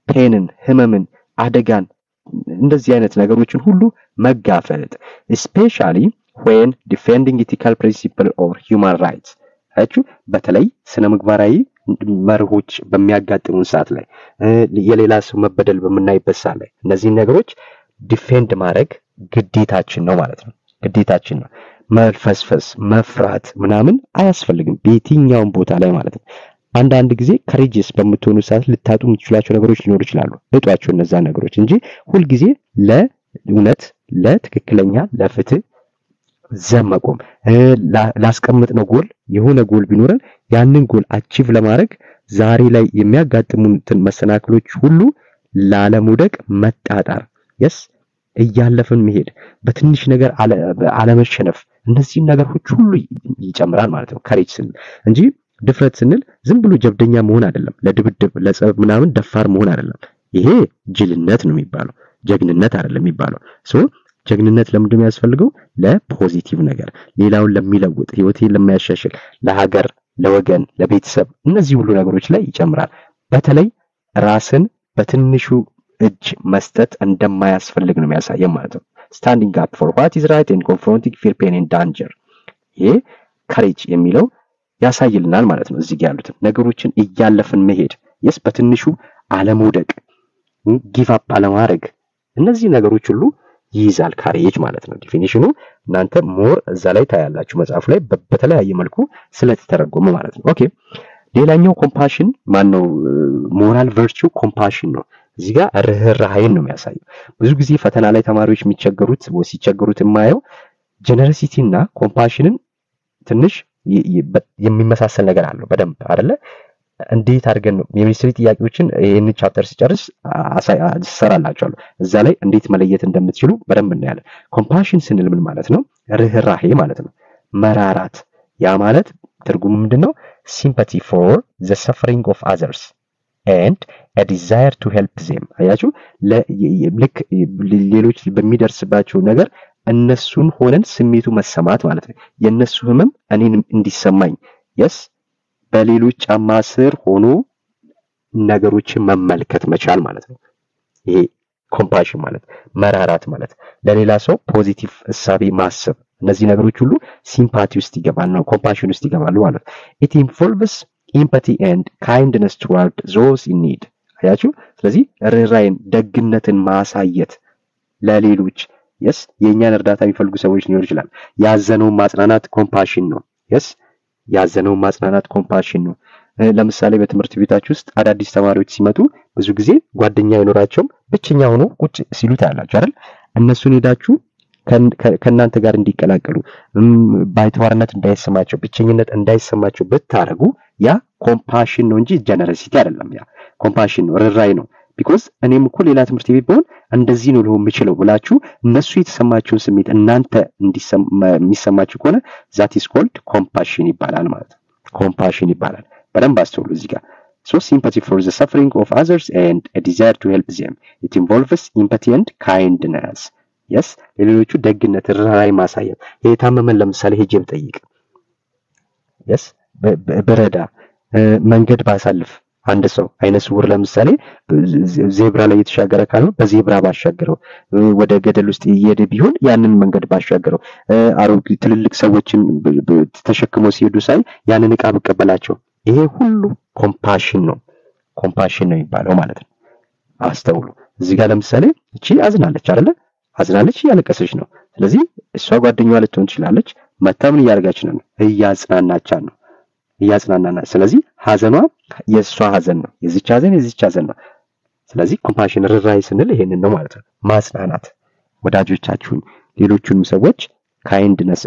Speaker 1: ፔንን፣ ህመምን፣ አደጋን እንደዚህ አይነት ነገሮችን ሁሉ መጋፈጥ especially when defending ethical principle or human rights በተለይ ስነ ምግባራዊ መርሆች በሚያጋጥሙን ሰዓት ላይ የሌላ ሰው መበደል በመናይበት ሰዓት ላይ እነዚህ ነገሮች ዲፌንድ ማድረግ ግዴታችን ነው ማለት ነው። ግዴታችን ነው። መልፈስፈስ መፍራት ምናምን አያስፈልግም በየትኛውም ቦታ ላይ ማለት ነው። አንዳንድ ጊዜ ከሬጅስ በምትሆኑ ሰዓት ልታጡ የምትችላቸው ነገሮች ሊኖሩ ይችላሉ። እጧቸው እነዛ ነገሮች እንጂ ሁሉ ጊዜ ለእውነት ለትክክለኛ ለፍትህ ዘመቆም ላስቀምጥነው ጎል የሆነ ጎል ቢኖረን ያንን ጎል አቺቭ ለማድረግ ዛሬ ላይ የሚያጋጥሙን መሰናክሎች ሁሉ ላለመውደቅ መጣጣር እያለፈን መሄድ በትንሽ ነገር አለመሸነፍ እነዚህ ነገሮች ሁሉ ይጨምራል ማለት ነው። ከሬጅ ስንል እንጂ ድፍረት ስንል ዝም ብሎ ጀብደኛ መሆን አይደለም፣ ለድብድብ ለጸብ ምናምን ደፋር መሆን አይደለም። ይሄ ጅልነት ነው የሚባለው፣ ጀግንነት አይደለም የሚባለው። ጀግንነት ለምንድን ነው ያስፈልገው? ለፖዚቲቭ ነገር፣ ሌላውን ለሚለውጥ፣ ህይወቴን ለማያሻሽል፣ ለሀገር፣ ለወገን፣ ለቤተሰብ እነዚህ ሁሉ ነገሮች ላይ ይጨምራል። በተለይ ራስን በትንሹ እጅ መስጠት እንደማያስፈልግ ነው የሚያሳየው ማለት ነው። standing up for what is right and confronting fear, pain and danger ይሄ courage የሚለው ያሳይልናል ማለት ነው። እዚህ ጋር ያሉትን ነገሮችን እያለፈን መሄድ በትንሹ አለመውደቅ፣ ጊቭ አፕ አለማድረግ እነዚህ ነገሮች ሁሉ ይይዛል ካሬጅ ማለት ነው። ዲፊኒሽኑ እናንተ ሞር እዛ ላይ ታያላችሁ መጽሐፉ ላይ በተለያየ መልኩ ስለተተረጎመ ማለት ነው። ኦኬ ሌላኛው ኮምፓሽን ማነው? ሞራል ቨርቹ ኮምፓሽን ነው። እዚህ ጋር ርህራሄን ነው የሚያሳየው። ብዙ ጊዜ ፈተና ላይ ተማሪዎች ሲቸገሩት የማየው ጀነረሲቲ እና ኮምፓሽንን ትንሽ የሚመሳሰል ነገር አለው በደንብ አይደለ? እንዴት አድርገን ነው የሚኒስትሪ ጥያቄዎችን ይሄን ቻፕተር ሲጨርስ አሰራላችኋለሁ። እዛ ላይ እንዴት መለየት እንደምትችሉ በደንብ እናያለን። ኮምፓሽን ስንል ምን ማለት ነው? ርህራሄ ማለት ነው። መራራት ያ ማለት ትርጉሙ ምንድነው sympathy for the suffering of others and a desire to help them አያችሁ ልክ ሌሎች በሚደርስባቸው ነገር እነሱን ሆነን ስሜቱ መሰማት ማለት ነው የነሱ ህመም እኔንም እንዲሰማኝ yes በሌሎች ጫማ ስር ሆኖ ነገሮችን መመልከት መቻል ማለት ነው ይሄ ኮምፓሽን ማለት መራራት ማለት ለሌላ ሰው ፖዚቲቭ እሳቤ ማሰብ እነዚህ ነገሮች ሁሉ ሲምፓቲ ውስጥ ይገባሉ ነው ኮምፓሽን ውስጥ ይገባሉ ማለት it involves empathy and kindness toward those in need አያችሁ ስለዚህ ርህራሄን ደግነትን ማሳየት ለሌሎች yes የኛን እርዳታ የሚፈልጉ ሰዎች ሊኖር ይችላል ያዘነው ማጽናናት ኮምፓሽን ነው yes ያዘነው ማጽናናት ኮምፓሽን ነው ለምሳሌ በትምህርት ቤታችሁ ውስጥ አዳዲስ ተማሪዎች ሲመጡ ብዙ ጊዜ ጓደኛ አይኖራቸውም ብቸኛ ሆኖ ቁጭ ሲሉት ያላችሁ አይደል እነሱን ሄዳችሁ ከናንተ ጋር እንዲቀላቀሉ ባይተዋርነት እንዳይሰማቸው ብቸኝነት እንዳይሰማቸው ብታረጉ ያ ኮምፓሽን ነው እንጂ ጀነረሲቲ አይደለም ያ ኮምፓሽን ነው ርህራሄ ነው because እኔም እኮ ሌላ ትምህርት ቤት ብሆን እንደዚህ ነው ልሆን የምችለው ብላችሁ እነሱ የተሰማቸውን ስሜት እናንተ የሚሰማችሁ ከሆነ that is called compassion ይባላል ማለት ነው compassion ይባላል በደንብ አስተውሉ እዚህ ጋር so sympathy for the suffering of others and a desire to help them it involves empathy and kindness yes ሌሎቹ ደግነት ርህራሄ ማሳየት የታመመን ለምሳሌ ሄጄ ብጠይቅ yes በረዳ መንገድ ባሳልፍ አንድ ሰው አይነ ስውር ለምሳሌ ዜብራ ላይ የተሻገረ ካለው በዜብራ ባሻገረው ወደ ገደል ውስጥ እየሄደ ቢሆን ያንን መንገድ ባሻገረው አሮጊ ትልልቅ ሰዎችን ተሸክሞ ሲሄዱ ሳይ ያንን ዕቃ በቀበላቸው ይሄ ሁሉ ኮምፓሽን ነው የሚባለው ማለት ነው አስተውሉ እዚህ ጋር ለምሳሌ እቺ አዝናለች አይደለ አዝናለች ያለቀሰች ነው ስለዚህ እሷ ጓደኛዋ ልትሆን ትችላለች መታምን ያርጋች ነው እያጽናናቻት ነው እያጽናናና ስለዚህ ሐዘኗ የሷ ሐዘን ነው የዚች ሐዘን ነው ስለዚህ ኮምፓሽን ርህራሄ ስንል ይሄንን ነው ማለት ነው ማጽናናት ወዳጆቻችሁን ሌሎቹንም ሰዎች ካይንድነስ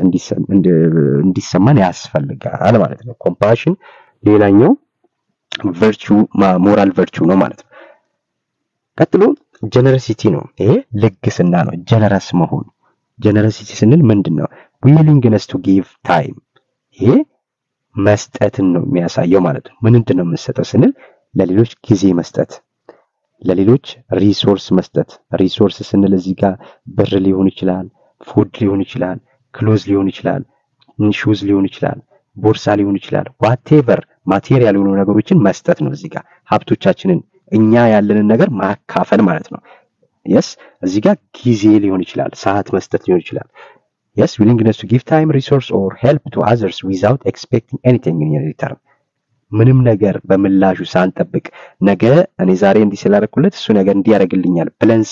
Speaker 1: እንዲሰማን ያስፈልጋል ማለት ነው ኮምፓሽን ሌላኛው ቨርቹ ሞራል ቨርቹ ነው ማለት ነው ቀጥሎ ጀነረሲቲ ነው ይሄ ልግስና ነው ጀነረስ መሆን ጀነረሲቲ ስንል ምንድነው willingness to give time ይሄ መስጠትን ነው የሚያሳየው ማለት ነው ምንድነው የምንሰጠው ስንል ለሌሎች ጊዜ መስጠት ለሌሎች ሪሶርስ መስጠት ሪሶርስ ስንል እዚህ ጋር ብር ሊሆን ይችላል ፉድ ሊሆን ይችላል ክሎዝ ሊሆን ይችላል ሹዝ ሊሆን ይችላል ቦርሳ ሊሆን ይችላል whatever ማቴሪያል የሆኑ ነገሮችን መስጠት ነው እዚህ ጋር ሀብቶቻችንን እኛ ያለንን ነገር ማካፈል ማለት ነው yes እዚህ ጋር ጊዜ ሊሆን ይችላል ሰዓት መስጠት ሊሆን ይችላል yes willingness to give time resource or help to others without expecting anything in return ምንም ነገር በምላሹ ሳንጠብቅ ነገ እኔ ዛሬ እንዲህ ስላደረኩለት እሱ ነገር እንዲያደርግልኛል ብለን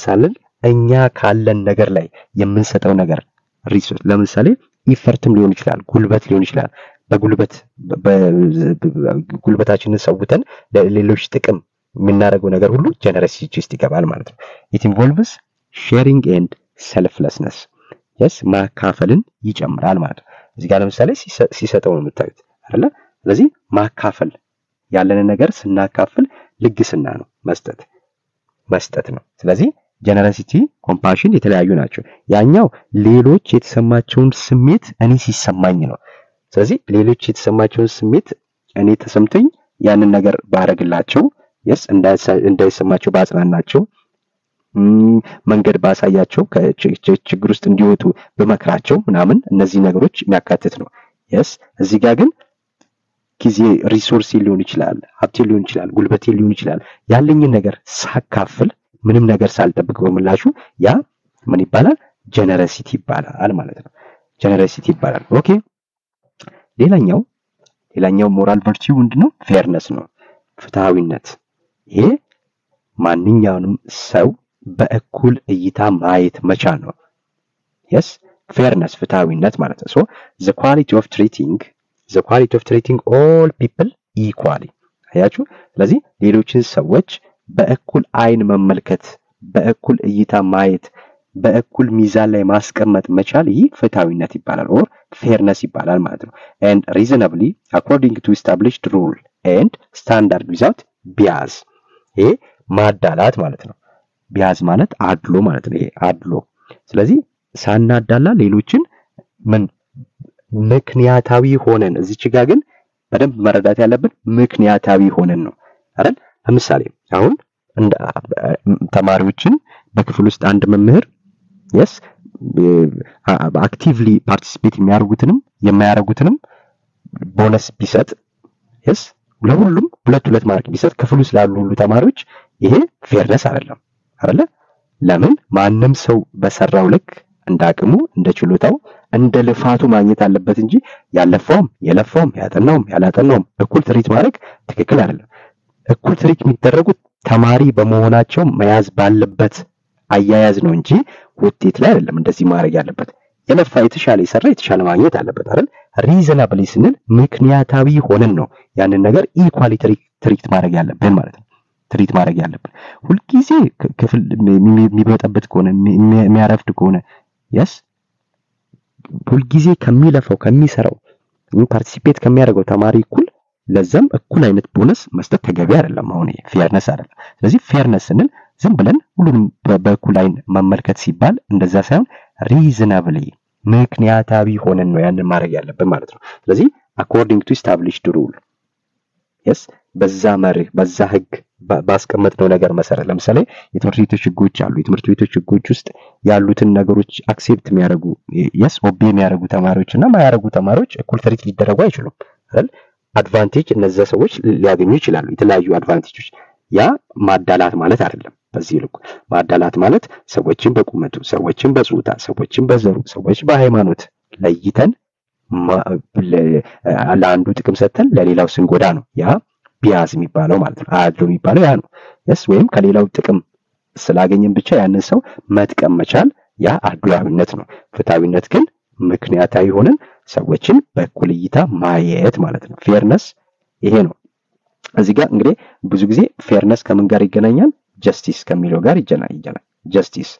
Speaker 1: ሳንል እኛ ካለን ነገር ላይ የምንሰጠው ነገር ሪሶርስ ለምሳሌ ኢፈርትም ሊሆን ይችላል ጉልበት ሊሆን ይችላል በጉልበታችንን ሰውተን ለሌሎች ጥቅም የምናደርገው ነገር ሁሉ ጀነረሲቲ ውስጥ ይገባል ማለት ነው it involves sharing and selflessness yes ማካፈልን ይጨምራል ማለት ነው እዚህ ጋር ለምሳሌ ሲሰጠው ነው የምታዩት አይደለ ስለዚህ ማካፈል ያለን ነገር ስናካፍል ልግስና ነው መስጠት ነው ስለዚህ ጀነረሲቲ ኮምፓሽን የተለያዩ ናቸው ያኛው ሌሎች የተሰማቸውን ስሜት እኔ ሲሰማኝ ነው ስለዚህ ሌሎች የተሰማቸውን ስሜት እኔ ተሰምተኝ ያንን ነገር ባረግላቸው yes እንዳይሰማቸው ባጽናናቸው መንገድ ባሳያቸው ከችግር ውስጥ እንዲወጡ በመክራቸው ምናምን እነዚህ ነገሮች የሚያካትት ነው yes እዚህ ጋር ግን ጊዜ ሪሶርስ ሊሆን ይችላል ሀብቴ ሊሆን ይችላል ጉልበቴ ሊሆን ይችላል ያለኝን ነገር ሳካፍል ምንም ነገር ሳልጠብቅ በምላሹ ያ ምን ይባላል ጀነረሲቲ ይባላል ማለት ነው ጀነረሲቲ ይባላል ኦኬ ሌላኛው ሞራል ቨርቹ ምንድነው ፌርነስ ነው ፍትሃዊነት ይሄ ማንኛውንም ሰው በእኩል እይታ ማየት መቻል ነው yes fairness ፍትሃዊነት ማለት ነው so the quality of treating all people equally አያችሁ ስለዚህ ሌሎችን ሰዎች በእኩል አይን መመልከት በእኩል እይታ ማየት በእኩል ሚዛን ላይ ማስቀመጥ መቻል ይህ ፍትሃዊነት ይባላል or fairness ይባላል ማለት ነው and reasonably according to established rule and standard without bias ይሄ ማዳላት ማለት ነው ቢያዝ ማለት አድሎ ማለት ነው ይሄ አድሎ ስለዚህ ሳናዳላ ሌሎችን ምን ምክንያታዊ ሆነን እዚች ጋር ግን በደንብ መረዳት ያለብን ምክንያታዊ ሆነን ነው አይደል? ለምሳሌ አሁን ተማሪዎችን በክፍል ውስጥ አንድ መምህር አክቲቭሊ ፓርቲሲፔት የሚያደርጉትንም የማያደርጉትንም ቦነስ ቢሰጥ ለሁሉም ሁለት ማርክ ቢሰጥ ክፍል ውስጥ ላሉ ሁሉ ተማሪዎች ይሄ ፌርነስ አይደለ? ለምን ማንም ሰው በሰራው ልክ እንዳቅሙ እንደ ችሎታው እንደ ልፋቱ ማግኘት አለበት እንጂ ያለፈውም የለፈውም ያጠናውም ያላጠናውም እኩል ትሪት ማድረግ ትክክል አይደለም። እኩል ትሪት የሚደረጉት ተማሪ በመሆናቸው መያዝ ባለበት አያያዝ ነው እንጂ ውጤት ላይ አይደለም እንደዚህ ማድረግ ያለበት። የለፋ የተሻለ ይሰራ የተሻለ ማግኘት አለበት አይደል? ሪዝናብሊ ስንል ምክንያታዊ ሆነን ነው ያንን ነገር ኢኳሊ ትሪት ማድረግ ያለብን ማለት ነው። ትሪት ማድረግ ያለብን ሁልጊዜ ክፍል የሚበጠበት ከሆነ የሚያረፍድ ከሆነ ሁልጊዜ ከሚለፈው ከሚሰራው ፓርቲሲፔት ከሚያደርገው ተማሪ እኩል ለዛም እኩል አይነት ቦነስ መስጠት ተገቢ አይደለም። አሁን ፌርነስ አይደለም። ስለዚህ ፌርነስ ስንል ዝም ብለን ሁሉንም በእኩል አይን መመልከት ሲባል እንደዛ ሳይሆን ሪዝናብሊ ምክንያታዊ ሆነን ነው ያንን ማድረግ ያለብን ማለት ነው። ስለዚህ according to established rule በዛ መርህ በዛ ህግ ባስቀመጥነው ነገር መሰረት ለምሳሌ የትምህርት ቤቶች ህጎች አሉ። የትምህርት ቤቶች ህጎች ውስጥ ያሉትን ነገሮች አክሴፕት የሚያደርጉ ኦቤ የሚያደርጉ ተማሪዎችና ማያደርጉ ተማሪዎች እኩል ትሪት ሊደረጉ አይችሉም አይደል? አድቫንቴጅ እነዛ ሰዎች ሊያገኙ ይችላሉ፣ የተለያዩ አድቫንቴጆች። ያ ማዳላት ማለት አይደለም። በዚህ ልኩ ማዳላት ማለት ሰዎችን በቁመቱ፣ ሰዎችን በጾታ፣ ሰዎችን በዘሩ፣ ሰዎች በሃይማኖት ለይተን ለአንዱ ጥቅም ሰጥተን ለሌላው ስንጎዳ ነው። ያ ቢያዝ የሚባለው ማለት ነው። አድሎ የሚባለው ያ ነው። ወይም ከሌላው ጥቅም ስላገኘን ብቻ ያንን ሰው መጥቀም መቻል ያ አድሏዊነት ነው። ፍትሃዊነት ግን ምክንያታዊ ሆነን ሰዎችን በእኩል እይታ ማየት ማለት ነው። ፌርነስ ይሄ ነው። እዚህ ጋር እንግዲህ ብዙ ጊዜ ፌርነስ ከምን ጋር ይገናኛል? ጀስቲስ ከሚለው ጋር ይገናኛል። ጀስቲስ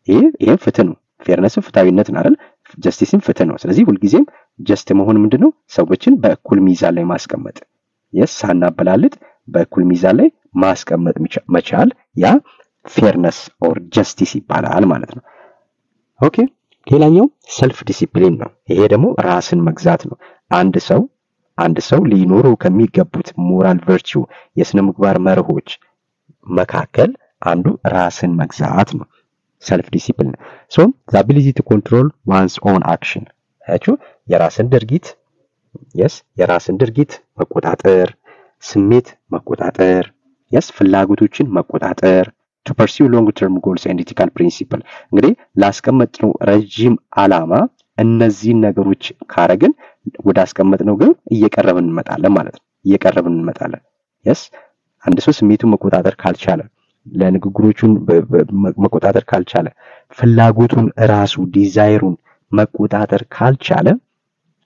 Speaker 1: ይሄ ፍትህ ነው። ፌርነስም ፍትሃዊነት ነው አይደል? ጀስቲስም ፍትህ ነው። ስለዚህ ሁልጊዜም ጀስት መሆን ምንድነው? ሰዎችን በእኩል ሚዛን ላይ ማስቀመጥ ሳናበላልጥ በእኩል ሚዛን ላይ ማስቀመጥ መቻል ያ ፌርነስ ኦር ጀስቲስ ይባላል ማለት ነው። ኦኬ ሌላኛው ሰልፍ ዲሲፕሊን ነው። ይሄ ደግሞ ራስን መግዛት ነው። አንድ ሰው ሊኖረው ከሚገቡት ሞራል ቨርቹ የስነ ምግባር መርሆች መካከል አንዱ ራስን መግዛት ነው። ሰልፍ ዲሲፕሊን so the ability to control one's own action የራስን ድርጊት መቆጣጠር፣ ስሜት መቆጣጠር፣ ፍላጎቶችን መቆጣጠር to pursue long term goals and ethical principle እንግዲህ ላስቀመጥነው ረጅም ዓላማ እነዚህን ነገሮች ካረግን ወደ አስቀመጥነው ግን እየቀረብን እንመጣለን ማለት ነው። አንድ ሰው ስሜቱን መቆጣጠር ካልቻለ፣ ለንግግሮቹን መቆጣጠር ካልቻለ፣ ፍላጎቱን ራሱ ዲዛይሩን መቆጣጠር ካልቻለ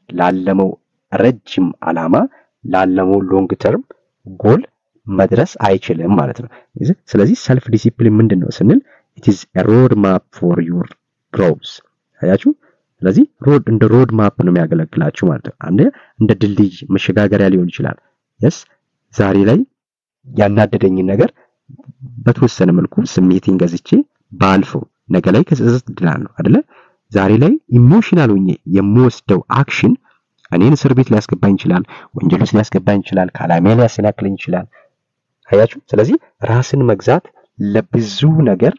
Speaker 1: ላለመው ረጅም ዓላማ ላለመው ሎንግ ተርም ጎል መድረስ አይችልም ማለት ነው። ስለዚህ ሰልፍ ዲሲፕሊን ምንድነው ስንል it is a road map for your growth አያችሁ። ስለዚህ እንደ ሮድ ማፕ ነው የሚያገለግላችሁ ማለት ነው። እንደ ድልድይ መሸጋገሪያ ሊሆን ይችላል። ዛሬ ላይ ያናደደኝን ነገር በተወሰነ መልኩ ስሜቴን ገዝቼ ባልፈው ነገ ላይ ከጸጸት ድናለሁ አይደለ? ዛሬ ላይ ኢሞሽናል ሆኜ የምወስደው አክሽን እኔን እስር ቤት ሊያስገባኝ ይችላል፣ ወንጀል ውስጥ ሊያስገባኝ ይችላል፣ ካላሜ ሊያሰናክለኝ ይችላል። አያችሁ። ስለዚህ ራስን መግዛት ለብዙ ነገር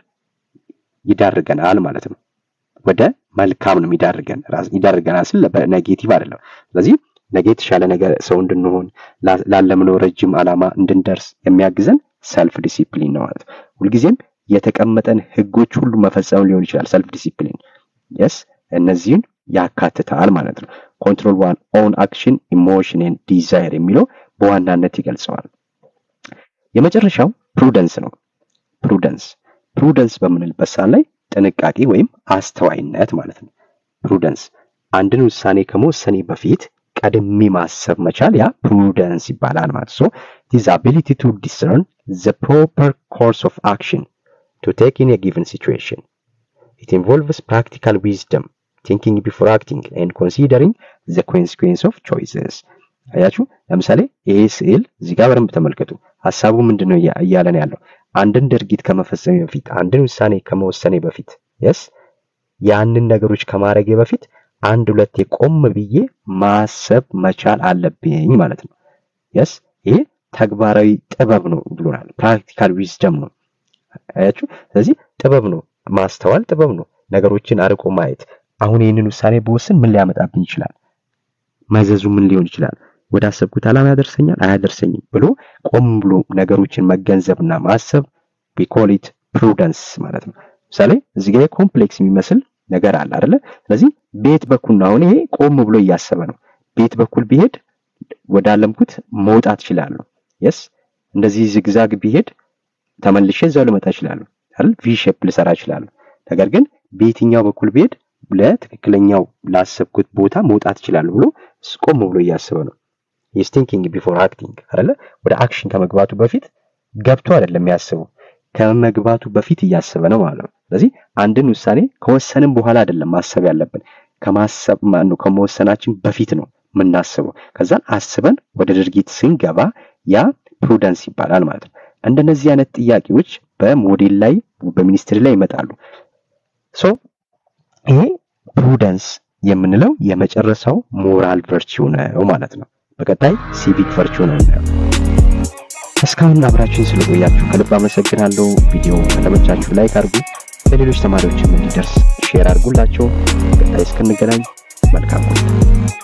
Speaker 1: ይዳርገናል ማለት ነው። ወደ መልካም ነው ይዳርገናል ስለ በኔጌቲቭ አይደለም። ስለዚህ ነገ የተሻለ ነገር ሰው እንድንሆን ላለምነው ረጅም ዓላማ እንድንደርስ የሚያግዘን ሰልፍ ዲሲፕሊን ነው ማለት ነው። ሁልጊዜም የተቀመጠን ህጎች ሁሉ መፈጸም ሊሆን ይችላል ሰልፍ ዲሲፕሊን እነዚህን ያካትታል ማለት ነው። ኮንትሮል ዋን ኦን አክሽን ኢሞሽን ኤንድ ዲዛይር የሚለው በዋናነት ይገልጸዋል። የመጨረሻው ፕሩደንስ ነው። ፕሩደንስ በምንልበት ሰዓት ላይ ጥንቃቄ ወይም አስተዋይነት ማለት ነው። ፕሩደንስ አንድን ውሳኔ ከመወሰኔ በፊት ቀድሜ ማሰብ መቻል ያ ፕሩደንስ ይባላል ማለት ነው። it is ability to discern the proper course of action to take in a given situation. It involves practical wisdom, thinking before acting and considering the consequence of choices. አያችሁ። ለምሳሌ ይሄ ስዕል እዚህ ጋር በደንብ ተመልከቱ። ሐሳቡ ምንድነው እያለን ያለው? አንድን ድርጊት ከመፈጸም በፊት አንድን ውሳኔ ከመወሰኔ በፊት ያንን ነገሮች ከማድረጌ በፊት አንድ ሁለት የቆም ብዬ ማሰብ መቻል አለብኝ ማለት ነው። yes ይሄ ተግባራዊ ጥበብ ነው ብሎናል። ፕራክቲካል ዊዝደም ነው። አያችሁ? ስለዚህ ጥበብ ነው፣ ማስተዋል ጥበብ ነው። ነገሮችን አርቆ ማየት። አሁን ይሄንን ውሳኔ በወስን ምን ሊያመጣብኝ ይችላል? መዘዙ ምን ሊሆን ይችላል? ወደ አሰብኩት ዓላማ ያደርሰኛል አያደርሰኝም ብሎ ቆም ብሎ ነገሮችን መገንዘብና ማሰብ we call it prudence ማለት ነው። ምሳሌ እዚህ ጋር ኮምፕሌክስ የሚመስል ነገር አለ አይደለ? ስለዚህ ቤት በኩል ነው አሁን ይሄ ቆም ብሎ እያሰበ ነው። ቤት በኩል ቢሄድ ወደ አለምኩት መውጣት ይችላል። yes እንደዚህ ዝግዛግ ቢሄድ ተመልሼ እዛው ልመጣ ይችላል አይደል? ቪ ሼፕ ልሰራ ይችላል። ነገር ግን በየትኛው በኩል ቢሄድ ለትክክለኛው ላሰብኩት ቦታ መውጣት ይችላል ብሎ ቆም ብሎ እያሰበ ነው። is thinking before acting አይደለ? ወደ አክሽን ከመግባቱ በፊት ገብቶ አይደለም የሚያስበው፣ ከመግባቱ በፊት እያሰበ ነው ማለት ነው። ስለዚህ አንድን ውሳኔ ከወሰንን በኋላ አይደለም ማሰብ ያለብን፣ ከመወሰናችን በፊት ነው የምናስበው። ከዛን አስበን ወደ ድርጊት ስንገባ ያ ፕሩደንስ ይባላል ማለት ነው። እንደነዚህ አይነት ጥያቄዎች በሞዴል ላይ በሚኒስትሪ ላይ ይመጣሉ። ሶ ይሄ ፕሩደንስ የምንለው የመጨረሻው ሞራል ቨርቹ ነው ማለት ነው። በቀጣይ ሲቪክ ቨርቹ ነው። እስካሁን አብራችሁን ስለቆያችሁ ከልብ አመሰግናለሁ። ቪዲዮ ከተመቻችሁ ላይክ አድርጉ፣ ለሌሎች ተማሪዎችም እንዲደርስ ሼር አድርጉላቸው። በቀጣይ እስክንገናኝ መልካም ቆይታ